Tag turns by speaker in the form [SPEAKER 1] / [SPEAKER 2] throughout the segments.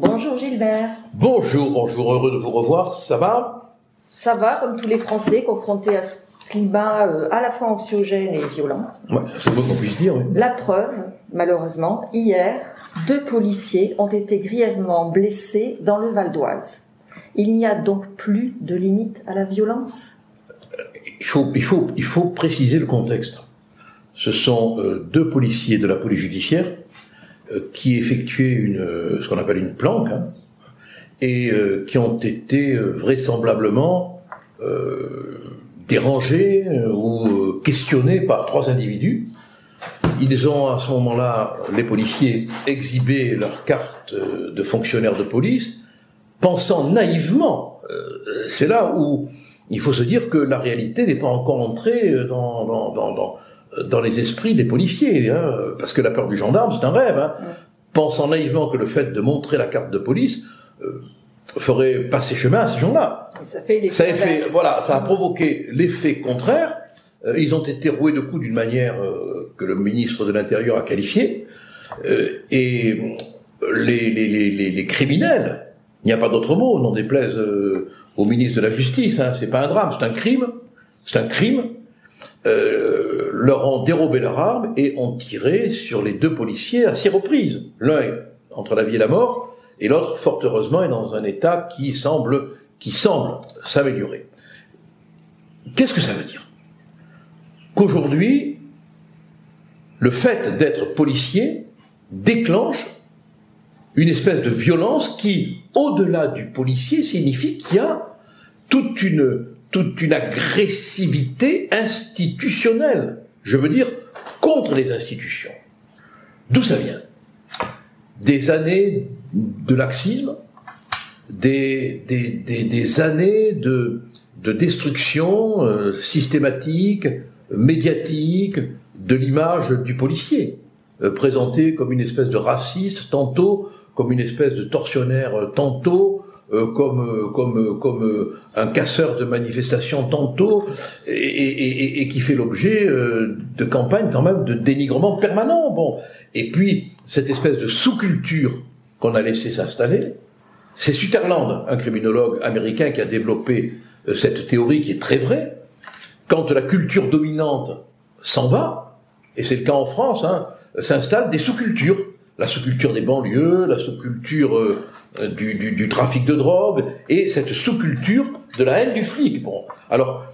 [SPEAKER 1] Bonjour Gilbert.
[SPEAKER 2] Bonjour, bonjour, heureux de vous revoir, ça va?
[SPEAKER 1] Ça va, comme tous les Français, confrontés à ce climat à la fois anxiogène et violent.
[SPEAKER 2] Ouais, c'est le mot qu'on puisse dire, oui.
[SPEAKER 1] La preuve, malheureusement, hier, 2 policiers ont été grièvement blessés dans le Val d'Oise. Il n'y a donc plus de limite à la violence?
[SPEAKER 2] Il faut préciser le contexte. Ce sont 2 policiers de la police judiciaire qui effectuaient ce qu'on appelle une planque, et qui ont été vraisemblablement dérangés ou questionnés par 3 individus. Ils ont à ce moment-là, les policiers, exhibé leur carte de fonctionnaire de police, pensant naïvement, c'est là où il faut se dire que la réalité n'est pas encore entrée dans les esprits des policiers, parce que la peur du gendarme, c'est un rêve, pensant naïvement que le fait de montrer la carte de police ferait passer chemin à ces gens-là. Ça a provoqué l'effet contraire. Ils ont été roués de coups d'une manière que le ministre de l'Intérieur a qualifiée, et les criminels, il n'y a pas d'autre mot, n'en déplaise au ministre de la Justice, c'est pas un drame, c'est un crime, leur ont dérobé leur arme et ont tiré sur les 2 policiers à 6 reprises. L'un est entre la vie et la mort, et l'autre, fort heureusement, est dans un état qui semble s'améliorer. Qu'est-ce que ça veut dire? Qu'aujourd'hui, le fait d'être policier déclenche une espèce de violence qui, au-delà du policier, signifie qu'il y a toute une agressivité institutionnelle. Je veux dire, contre les institutions. D'où ça vient? Des années de laxisme, des années de destruction systématique, médiatique, de l'image du policier, présenté comme une espèce de raciste tantôt, comme une espèce de tortionnaire tantôt, comme un casseur de manifestations tantôt, et qui fait l'objet de campagnes quand même de dénigrement permanent. Bon, et puis cette espèce de sous-culture qu'on a laissé s'installer, c'est Sutherland, un criminologue américain, qui a développé cette théorie qui est très vraie. Quand la culture dominante s'en va, et c'est le cas en France, s'installent des sous-cultures. La sous-culture des banlieues, la sous-culture du trafic de drogue, et cette sous-culture de la haine du flic. Bon, alors,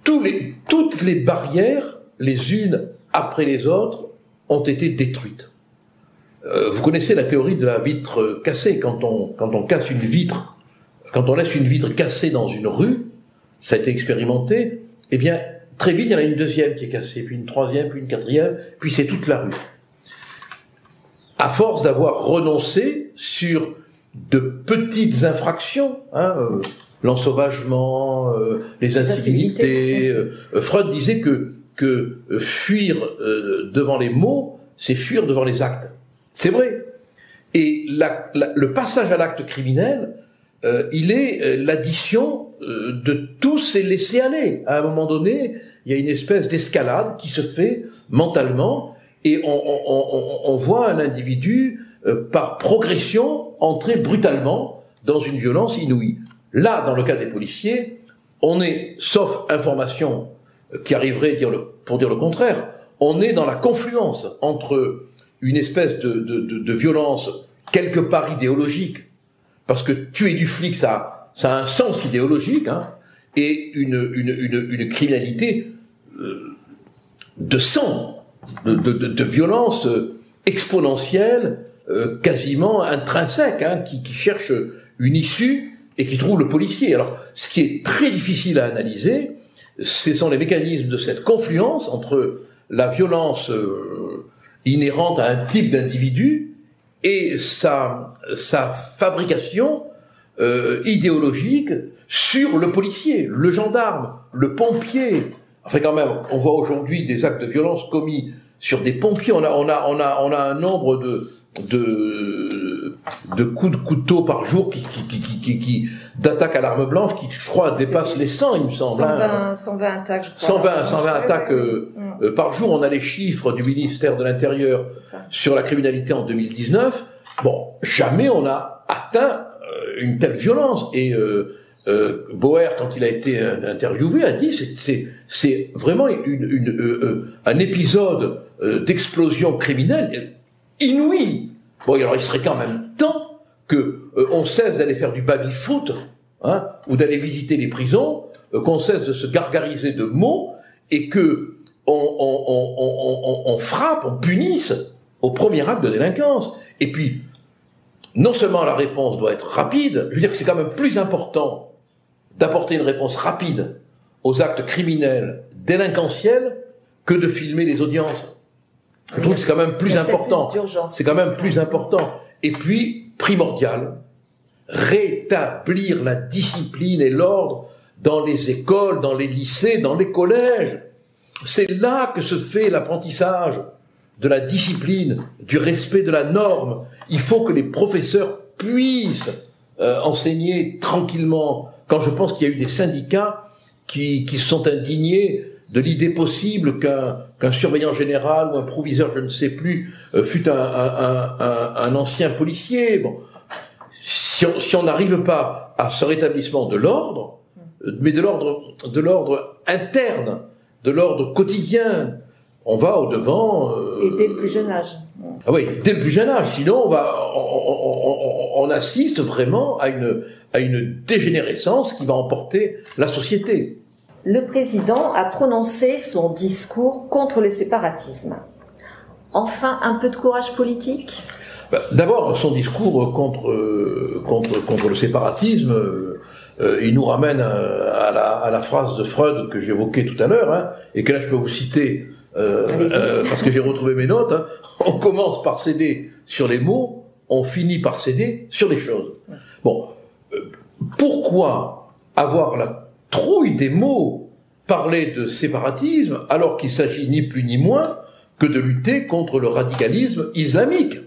[SPEAKER 2] toutes les barrières, les unes après les autres, ont été détruites. Vous connaissez la théorie de la vitre cassée. Quand on casse une vitre, quand on laisse une vitre cassée dans une rue, ça a été expérimenté, eh bien, très vite, il y en a une deuxième qui est cassée, puis une troisième, puis une quatrième, puis c'est toute la rue. À force d'avoir renoncé sur de petites infractions, l'ensauvagement, les incivilités. Freud disait que fuir devant les mots, c'est fuir devant les actes. C'est vrai. Et le passage à l'acte criminel, il est l'addition de tous ces laissés-aller. À un moment donné, il y a une espèce d'escalade qui se fait mentalement, et on voit un individu, par progression, entrer brutalement dans une violence inouïe. Là, dans le cas des policiers, on est, sauf information qui arriverait pour dire le contraire, on est dans la confluence entre une espèce de violence quelque part idéologique, parce que tuer du flic, ça a un sens idéologique, et une criminalité de sang, de violence exponentielle, quasiment intrinsèque, qui cherche une issue et qui trouve le policier. Alors, ce qui est très difficile à analyser, ce sont les mécanismes de cette confluence entre la violence inhérente à un type d'individu et sa fabrication idéologique sur le policier, le gendarme, le pompier. Enfin, quand même, on voit aujourd'hui des actes de violence commis sur des pompiers. On a un nombre de coups de couteau par jour qui d'attaques à l'arme blanche qui, je crois, dépassent les 100, il me semble.
[SPEAKER 1] 120 attaques, je crois.
[SPEAKER 2] 120 attaques par jour. On a les chiffres du ministère de l'Intérieur sur la criminalité en 2019. Bon, jamais on a atteint une telle violence. Et Bauer, quand il a été interviewé, a dit c'est vraiment un épisode d'explosion criminelle inouï. Bon, alors il serait quand même temps que on cesse d'aller faire du baby-foot, hein, ou d'aller visiter les prisons, qu'on cesse de se gargariser de mots et que on frappe, on punisse au premier acte de délinquance. Et puis, non seulement la réponse doit être rapide, je veux dire que c'est quand même plus important d'apporter une réponse rapide aux actes criminels, délinquentiels, que de filmer les audiences. Je trouve que c'est quand même plus important. C'est quand même plus important. Et puis, primordial, rétablir la discipline et l'ordre dans les écoles, dans les lycées, dans les collèges. C'est là que se fait l'apprentissage de la discipline, du respect de la norme. Il faut que les professeurs puissent enseigner tranquillement. Quand je pense qu'il y a eu des syndicats qui se sont indignés de l'idée possible qu'un surveillant général ou un proviseur, je ne sais plus, fût un ancien policier. Bon, si on n'arrive pas à ce rétablissement de l'ordre, mais de l'ordre interne, de l'ordre quotidien, on va au devant.
[SPEAKER 1] Et dès le plus jeune âge.
[SPEAKER 2] Ah oui, dès le plus jeune âge. Sinon, on assiste vraiment à une dégénérescence qui va emporter la société.
[SPEAKER 1] Le président a prononcé son discours contre le séparatisme. Enfin, un peu de courage politique ?
[SPEAKER 2] D'abord, son discours contre le séparatisme, il nous ramène à la phrase de Freud que j'évoquais tout à l'heure, hein, et que là je peux vous citer parce que j'ai retrouvé mes notes. Hein. On commence par céder sur les mots, on finit par céder sur les choses. Bon, pourquoi avoir la trouille des mots, parler de séparatisme, alors qu'il s'agit ni plus ni moins que de lutter contre le radicalisme islamique?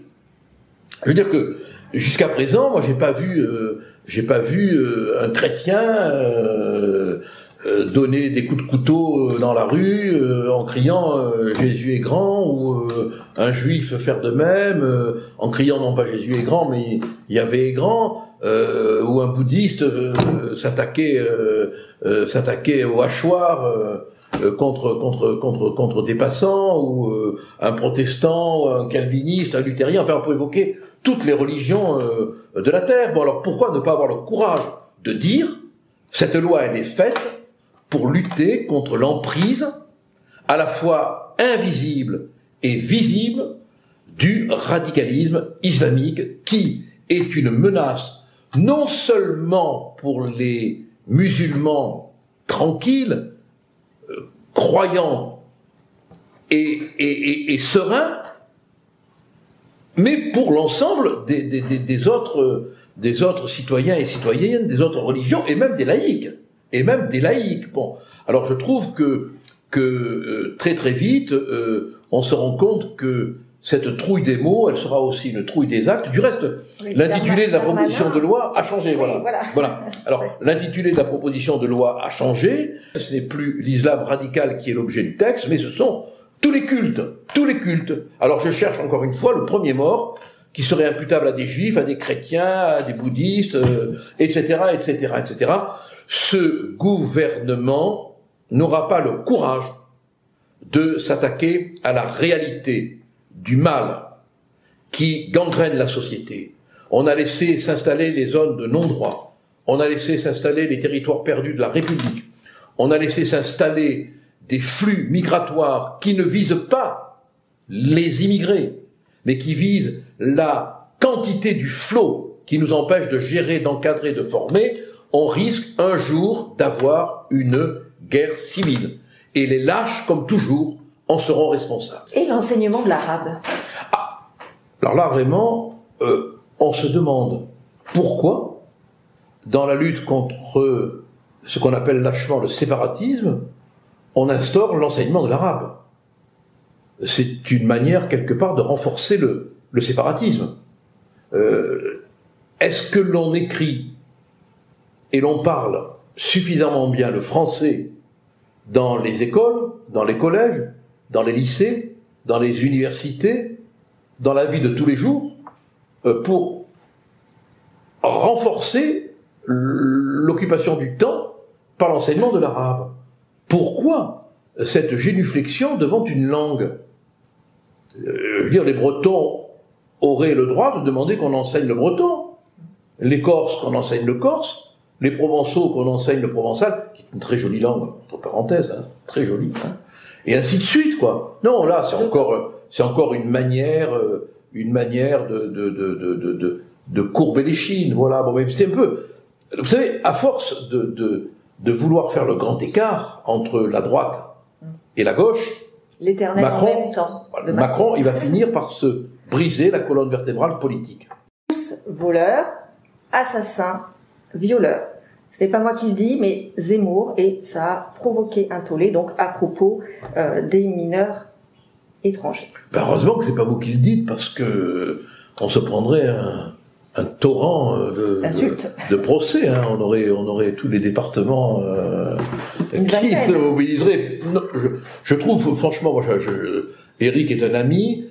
[SPEAKER 2] Je veux dire que jusqu'à présent, moi, j'ai pas vu un chrétien donner des coups de couteau dans la rue en criant Jésus est grand, ou un juif faire de même en criant non pas Jésus est grand, mais Yahvé est grand, ou un bouddhiste s'attaquer au hachoir contre des passants, ou un protestant, ou un calviniste, un luthérien. Enfin, on peut évoquer toutes les religions de la terre. Bon, alors pourquoi ne pas avoir le courage de dire cette loi, elle est faite pour lutter contre l'emprise à la fois invisible et visible du radicalisme islamique, qui est une menace non seulement pour les musulmans tranquilles, croyants et sereins, mais pour l'ensemble des autres citoyens et citoyennes, des autres religions, et même des laïcs. Bon, alors je trouve que très très vite, on se rend compte que cette trouille des mots, elle sera aussi une trouille des actes. Du reste, oui, l'intitulé de la proposition de loi a changé. Oui, voilà. Alors, l'intitulé de la proposition de loi a changé. Ce n'est plus l'islam radical qui est l'objet du texte, mais ce sont tous les cultes. Alors, je cherche encore une fois le premier mort qui serait imputable à des juifs, à des chrétiens, à des bouddhistes, etc. Ce gouvernement n'aura pas le courage de s'attaquer à la réalité du mal qui gangrène la société. On a laissé s'installer les zones de non-droit. On a laissé s'installer les territoires perdus de la République. On a laissé s'installer des flux migratoires qui ne visent pas les immigrés, mais qui visent la quantité du flot qui nous empêche de gérer, d'encadrer, de former. On risque un jour d'avoir une guerre civile. Et les lâches, comme toujours, en seront responsables.
[SPEAKER 1] Et l'enseignement de l'arabe.
[SPEAKER 2] Alors là, vraiment, on se demande pourquoi, dans la lutte contre ce qu'on appelle lâchement le séparatisme, on instaure l'enseignement de l'arabe. C'est une manière, quelque part, de renforcer le séparatisme. Est-ce que l'on écrit et l'on parle suffisamment bien le français dans les écoles, dans les collèges, dans les lycées, dans les universités, dans la vie de tous les jours, pour renforcer l'occupation du temps par l'enseignement de l'arabe. Pourquoi cette génuflexion devant une langue? Je veux dire, les Bretons auraient le droit de demander qu'on enseigne le breton, les Corses qu'on enseigne le corse, les Provençaux qu'on enseigne le provençal, qui est une très jolie langue, entre parenthèses, hein, très jolie, hein, et ainsi de suite, quoi. Non, là, c'est encore une manière de courber les chines, voilà. Bon, mais c'est un peu, vous savez, à force de vouloir faire le grand écart entre la droite et la gauche,
[SPEAKER 1] l'éternel en même temps.
[SPEAKER 2] Macron, il va finir par se briser la colonne vertébrale politique.
[SPEAKER 1] Tous voleurs, assassins, violeurs. Ce n'est pas moi qui le dis, mais Zemmour, et ça a provoqué un tollé, donc à propos des mineurs étrangers.
[SPEAKER 2] Ben heureusement que c'est pas vous qui le dites, parce que on se prendrait un torrent de procès. Hein. On aurait tous les départements qui se mobiliseraient. Non, je trouve, franchement, moi, Éric est un ami.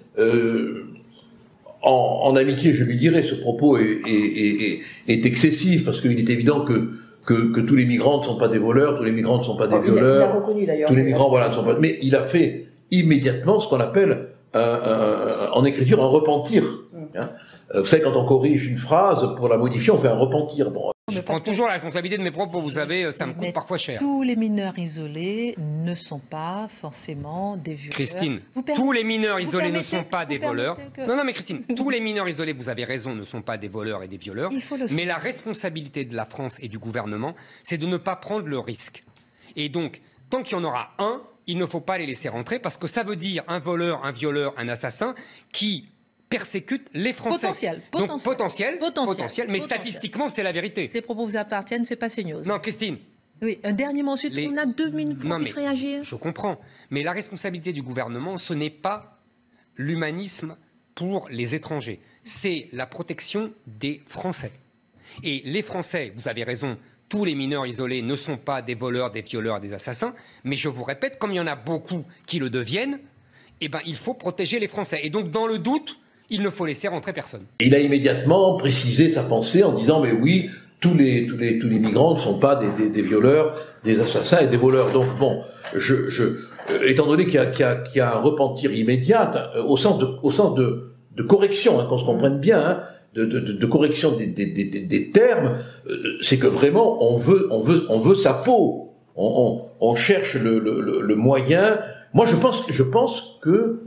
[SPEAKER 2] En amitié, je lui dirais, ce propos est excessif, parce qu'il est évident que tous les migrants ne sont pas des voleurs, tous les migrants ne sont pas des violeurs.
[SPEAKER 1] Il a reconnu d'ailleurs.
[SPEAKER 2] Tous les migrants, voilà, ne sont pas. Mais il a fait immédiatement ce qu'on appelle en écriture un repentir. Hein. Vous savez, quand on corrige une phrase, pour la modifier, on fait un repentir. Bon.
[SPEAKER 3] Je prends toujours la responsabilité de mes propos, vous savez, ça me coûte parfois cher.
[SPEAKER 4] Tous les mineurs isolés ne sont pas forcément des violeurs.
[SPEAKER 3] Christine, tous les mineurs isolés ne sont pas des voleurs. Non, mais Christine, tous les mineurs isolés, vous avez raison, ne sont pas des voleurs et des violeurs. Mais la responsabilité de la France et du gouvernement, c'est de ne pas prendre le risque. Et donc, tant qu'il y en aura un, il ne faut pas les laisser rentrer, parce que ça veut dire un voleur, un violeur, un assassin qui persécute les Français. Potentiel, mais statistiquement, c'est la vérité.
[SPEAKER 4] Ces propos vous appartiennent, c'est pas CNews.
[SPEAKER 3] Non, Christine.
[SPEAKER 4] Oui, un dernier mot, ensuite, on a 2 minutes pour réagir.
[SPEAKER 3] Je comprends, mais la responsabilité du gouvernement, ce n'est pas l'humanisme pour les étrangers, c'est la protection des Français. Et les Français, vous avez raison, tous les mineurs isolés ne sont pas des voleurs, des violeurs, des assassins, mais je vous répète, comme il y en a beaucoup qui le deviennent, eh ben, il faut protéger les Français. Et donc, dans le doute, il ne faut laisser rentrer personne.
[SPEAKER 2] Il a immédiatement précisé sa pensée en disant, mais oui, tous les migrants ne sont pas des violeurs, des assassins et des voleurs. Donc bon, étant donné qu'il y a un repentir immédiat, au sens de correction, hein, qu'on se comprenne bien, hein, de correction des termes, c'est que vraiment on veut sa peau. On cherche le moyen. Moi, je pense que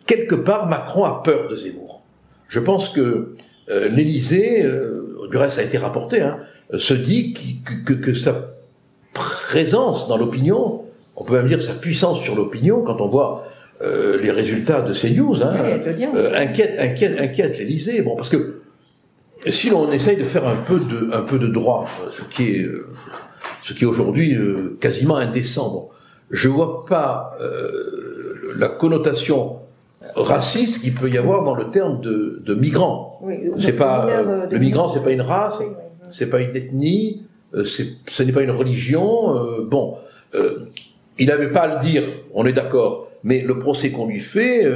[SPEAKER 2] quelque part, Macron a peur de Zemmour. Je pense que l'Élysée, du reste ça a été rapporté, hein, se dit que sa présence dans l'opinion, on peut même dire sa puissance sur l'opinion, quand on voit les résultats de CNews, hein, inquiète l'Élysée. Bon, parce que si l'on essaye de faire un peu de droit, ce qui est aujourd'hui quasiment indécent, bon, je vois pas la connotation raciste qu'il peut y avoir dans le terme de migrant. Oui, c'est pas le migrant, c'est pas une race, c'est pas une ethnie, ce n'est pas une religion. Il n'avait pas à le dire, on est d'accord. Mais le procès qu'on lui fait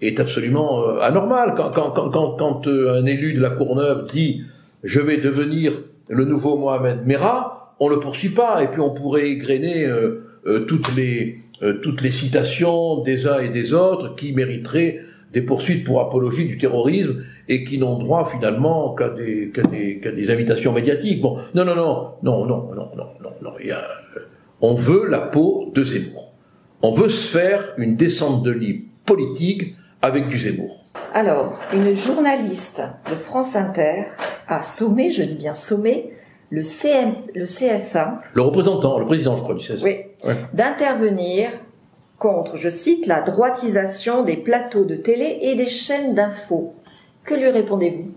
[SPEAKER 2] est absolument anormal. Quand un élu de la Courneuve dit « je vais devenir le nouveau Mohamed Merah », on le poursuit pas. Et puis on pourrait égrener toutes les citations des uns et des autres qui mériteraient des poursuites pour apologie du terrorisme et qui n'ont droit finalement qu'à des invitations médiatiques. Bon, non. On veut la peau de Zemmour. On veut se faire une descente de lit politique avec du Zemmour.
[SPEAKER 1] Alors, une journaliste de France Inter a sommé, je dis bien sommé, le CSA...
[SPEAKER 2] Le représentant, le président, je crois, du CSA.
[SPEAKER 1] Oui, ouais. D'intervenir contre, je cite, la droitisation des plateaux de télé et des chaînes d'infos. Que lui répondez-vous ?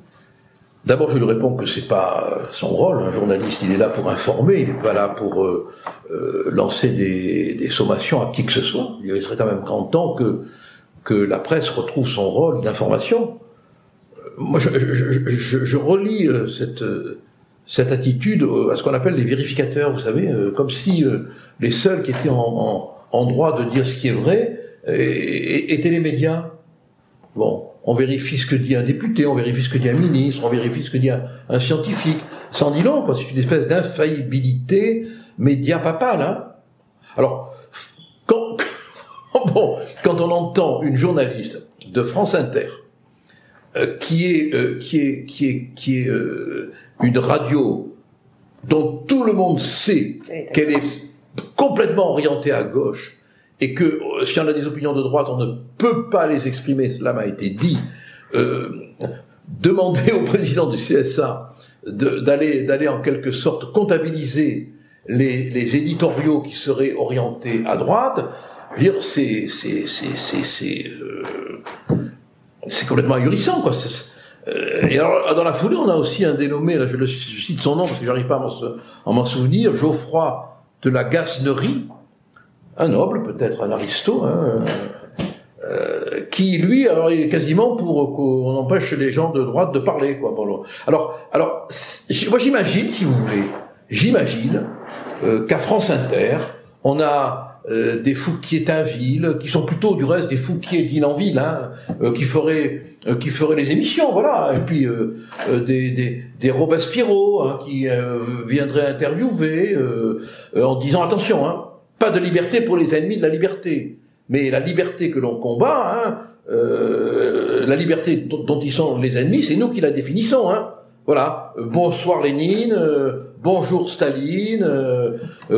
[SPEAKER 2] D'abord, je lui réponds que c'est pas son rôle. Un journaliste, il est là pour informer, il n'est pas là pour lancer des sommations à qui que ce soit. Il serait quand même grand temps que la presse retrouve son rôle d'information. Moi, je relie cette attitude à ce qu'on appelle les vérificateurs, vous savez, comme si les seuls qui étaient en droit de dire ce qui est vrai étaient les médias. Bon, on vérifie ce que dit un député, on vérifie ce que dit un ministre, on vérifie ce que dit un scientifique. Ça en dit long, quoi. C'est une espèce d'infaillibilité média-papale, hein. Alors, quand on entend une journaliste de France Inter, qui est une radio dont tout le monde sait qu'elle est complètement orientée à gauche, et que si on a des opinions de droite, on ne peut pas les exprimer, cela m'a été dit, demander au président du CSA d'aller en quelque sorte comptabiliser les éditoriaux qui seraient orientés à droite, je veux dire, c'est complètement ahurissant, quoi. Et alors, dans la foulée, on a aussi un dénommé, là je cite son nom parce que j'arrive pas à m'en souvenir, Geoffroy de la Gasnerie, un noble, peut-être un aristo, hein, qui, lui, alors, il est quasiment pour qu'on empêche les gens de droite de parler, quoi. Bon, alors, moi j'imagine, si vous voulez, qu'à France Inter, on a des Fouquier-Tinville, qui sont plutôt du reste des Fouquier-Dinanville, hein, qui feraient les émissions, voilà, et puis des Robespierrot, hein, qui viendraient interviewer en disant attention, hein, pas de liberté pour les ennemis de la liberté, mais la liberté que l'on combat, hein, la liberté dont ils sont les ennemis, c'est nous qui la définissons, hein. Voilà, bonsoir Lénine, bonjour Staline,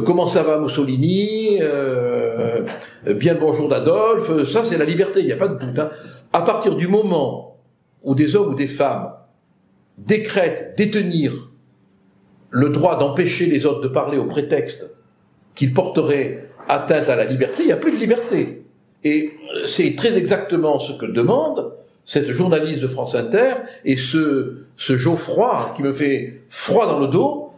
[SPEAKER 2] comment ça va Mussolini, bien le bonjour d'Adolphe, ça c'est la liberté, il n'y a pas de doute, hein. À partir du moment où des hommes ou des femmes décrètent détenir le droit d'empêcher les autres de parler au prétexte qu'ils porteraient atteinte à la liberté, il n'y a plus de liberté. Et c'est très exactement ce que demande cette journaliste de France Inter et ce Geoffroy qui me fait froid dans le dos,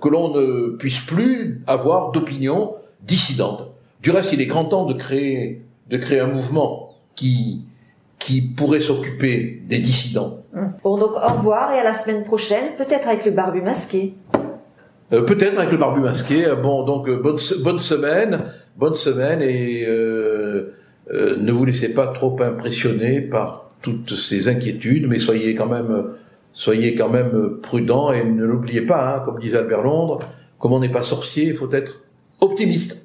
[SPEAKER 2] que l'on ne puisse plus avoir d'opinion dissidente. Du reste, il est grand temps de créer un mouvement qui pourrait s'occuper des dissidents.
[SPEAKER 1] Bon, donc au revoir et à la semaine prochaine, peut-être avec le barbu masqué.
[SPEAKER 2] Peut-être avec le barbu masqué. Bon, donc bonne semaine et ne vous laissez pas trop impressionner par toutes ces inquiétudes, mais soyez quand même prudents et ne l'oubliez pas, hein, comme disait Albert Londres, comme on n'est pas sorcier, il faut être optimiste.